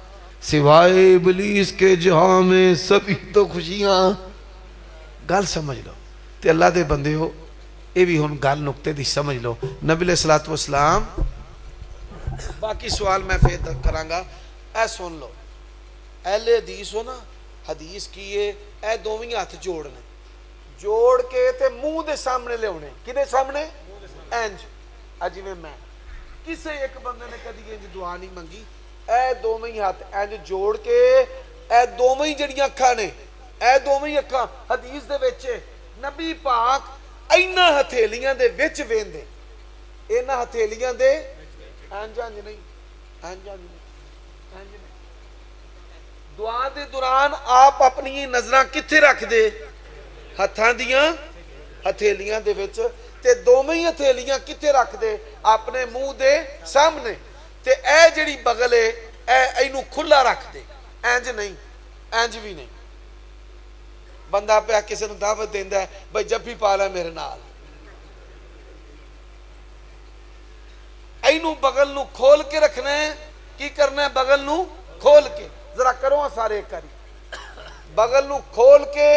سوائے ابلیس کے جہاں میں سبھی تو خوشیاں گل سمجھ لو تے اللہ دے بندے ہو یہ بھی ہن گل نکتے دی سمجھ لو نبی علیہ السلام باقی سوال میں پھر کراں گا اے سن لو اہل حدیث ہو نا حدیث کیے اے دوویں ہاتھ جوڑنے جوڑ کے تے منہ دے سامنے لے ہونے کدے سامنے انج اجی میں کسے ایک بندے نے کدی انج دعا نہیں منگی اے دوویں ہاتھ انج جوڑ کے اے دوویں جڑیاں اکھاں نے اے دوویں اکھاں حدیث دے وچ نبی پاک اینا ہتھیلیاں دے وچ ویندے اینا ہتھیلیاں دے انج انج نہیں انج انج نہیں دعا دے دوران آپ اپنی نظراں کتھے رکھ دے ہتھاں دیاں ہتھیلیاں دے وچ تے دوویں ہتھیلیاں کتھے رکھ دے اپنے منہ دے سامنے تے اے جڑی بغل ہے اے اینو کھلا رکھ دے انج نہیں انج بھی نہیں بندہ پہ کسی نے دعوت دیندا ہے بھائی جب بھی پالا میرے نال اینو بغل نو کھول کے رکھنا ہے کی کرنا ہے بغل نو کھول کے ذرا کرو سارے کری بغل نو کھول کے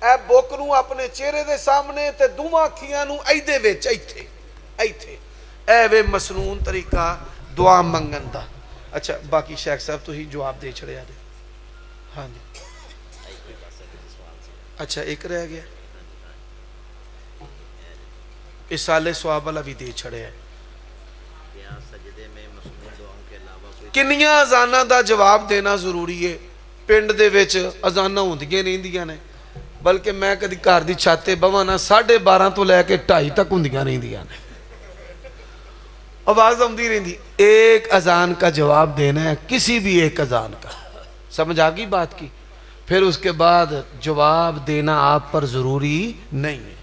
اے بوک نو اپنے چہرے دے سامنے تے دوواں اکھیاں نو ایدے وچ ایتھے ایتھے اے وے مسنون طریقہ دعا منگن دا اچھا باقی شیخ صاحب تو ہی جواب دے چھڑیا دے ہاں جی اچھا ایک رہ گیا اسالے سواب والا بھی دے چھڑے ہے کنیاں ازانہ دا جواب دینا ضروری ہے پنڈ دے ویچ ازانہ ہوندگے نہیں دیاں نے بلکہ میں کدی گھر دی چھاتے بوانا 12:30 تو لے کے 2:30 تک ہوندگیاں نہیں دیاں نے آواز ہوندی رہندی ایک اذان کا جواب دینا ہے کسی بھی ایک اذان کا سمجھ آگئی بات کی پھر اس کے بعد جواب دینا آپ پر ضروری نہیں ہے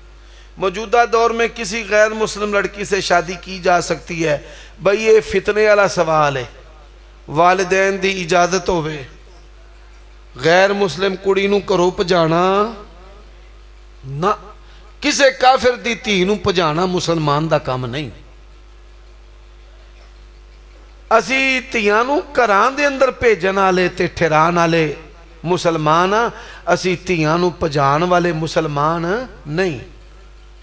موجودہ دور میں کسی غیر مسلم لڑکی سے شادی کی جا سکتی ہے بھئی یہ فتنے والا سوال ہے ਵਾਲਿਦੈਨ ਦੀ ਇਜਾਜ਼ਤ ਹੋਵੇ, ਗੈਰ ਮੁਸਲਿਮ ਕੁੜੀ ਨੂੰ ਘਰੋਂ ਭਜਾਣਾ ਨਾ, ਕਿਸੇ ਕਾਫਿਰ ਦੀ ਧੀ ਨੂੰ ਭਜਾਣਾ ਮੁਸਲਮਾਨ ਦਾ ਕੰਮ ਨਹੀਂ। ਅਸੀਂ ਧੀਆਂ ਨੂੰ ਘਰਾਂ ਦੇ ਅੰਦਰ ਭੇਜਣ ਵਾਲੇ ਤੇ ਠਹਿਰਾਣ ਵਾਲੇ ਮੁਸਲਮਾਨ ਆ, ਅਸੀਂ ਧੀਆਂ ਨੂੰ ਭਜਾਣ ਵਾਲੇ ਮੁਸਲਮਾਨ ਨਹੀਂ।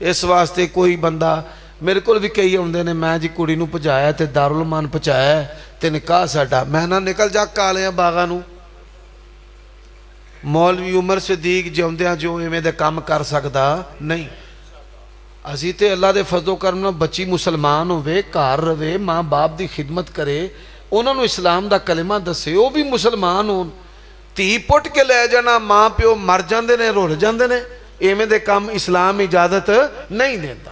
ਇਸ ਵਾਸਤੇ ਕੋਈ ਬੰਦਾ ਮੇਰੇ ਕੋਲ ਵੀ ਕਈ ਆਉਂਦੇ ਨੇ, ਮੈਂ ਜੀ ਕੁੜੀ ਨੂੰ ਭਜਾਇਆ ਤੇ ਦਾਰੁਲ ਮਾਨ ਪਹੁੰਚਾਇਆ ਤੇ ਨਿਕਾਹ ਸਾਡਾ। ਮੈਂ ਨਾ ਨਿਕਲ ਜਾ ਕਾਲਿਆਂ ਬਾਗਾਂ ਨੂੰ। ਮੌਲਵੀ ਉਮਰ ਸਦੀਕ ਜਿਉਂਦਿਆਂ ਜੋ ਇਵੇਂ ਦੇ ਕੰਮ ਕਰ ਸਕਦਾ ਨਹੀਂ। ਅਸੀਂ ਤੇ ਅੱਲਾ ਦੇ ਫਜ਼ਲ ਕਰਮ ਨਾਲ ਬੱਚੀ ਮੁਸਲਮਾਨ ਹੋਵੇ, ਘਰ ਰਵੇ, ਮਾਂ ਬਾਪ ਦੀ ਖਿਦਮਤ ਕਰੇ, ਉਹਨਾਂ ਨੂੰ ਇਸਲਾਮ ਦਾ ਕਲਮਾ ਦੱਸੇ, ਉਹ ਵੀ ਮੁਸਲਮਾਨ ਹੋਣ। ਧੀ ਪੁੱਟ ਕੇ ਲੈ ਜਾਣਾ, ਮਾਂ ਪਿਓ ਮਰ ਜਾਂਦੇ ਨੇ, ਰੁੱਲ ਜਾਂਦੇ ਨੇ, ਇਵੇਂ ਦੇ ਕੰਮ ਇਸਲਾਮ ਇਜਾਜ਼ਤ ਨਹੀਂ ਦਿੰਦਾ।